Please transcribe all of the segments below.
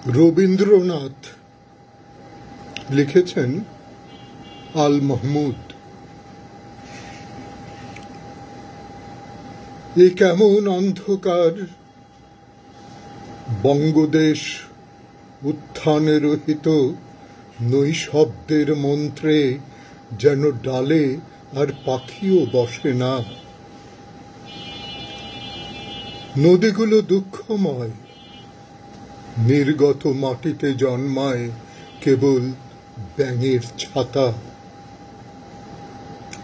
রবীন্দ্রনাথ লিখেছেন আল মাহমুদ। এ কেমন অন্ধকার, বঙ্গদেশ উত্থানে রহিত নৈশব্দের মন্ত্রে যেন ডালে আর পাখিও বসে না। নদীগুলো দুঃখময়, নির্গত মাটিতে জন্মায় কেবল ব্যাঙের ছাতা,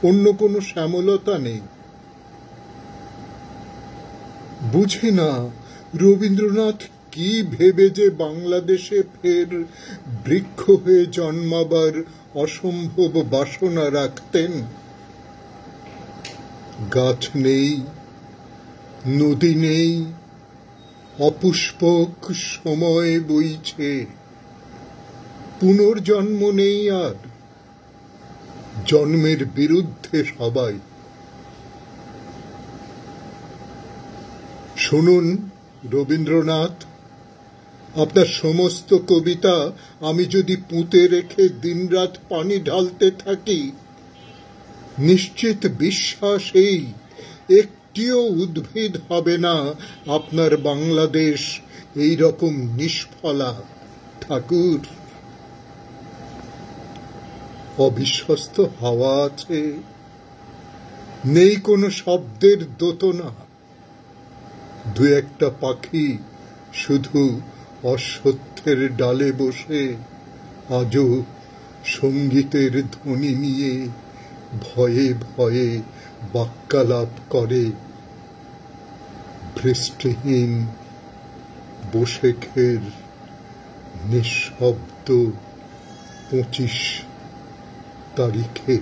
অন্য কোনো শ্যামলতা নেই। বুঝি না রবীন্দ্রনাথ কি ভেবে যে বাংলাদেশে ফের বৃক্ষ হয়ে জন্মাবার অসম্ভব বাসনা রাখতেন। গাছ নেই, নদী নেই, অপুষ্পক সময় বইছে, পুনর্জন্ম নেই আর, জন্মের বিরুদ্ধে সবাই। শুনুন রবীন্দ্রনাথ, আপনার সমস্ত কবিতা আমি যদি পুঁতে রেখে দিনরাত পানি ঢালতে থাকি, নিশ্চিত বিশ্বাসেই একটিও উদ্ভিদ হবে না আপনার বাংলাদেশ এই রকম নিষ্ফলা। ঠাকুর, অবিশ্বস্ত হাওয়া আছে, নেই কোনো শব্দের দোতনা, দু একটা পাখি শুধু অশ্বত্থের ডালে বসে আজও সঙ্গীতের ধ্বনি নিয়ে ভয়ে ভয়ে বাক্যালাপ করে। বৃষ্টিহীন বসেখের নিঃশব্দ 25 তারিখে।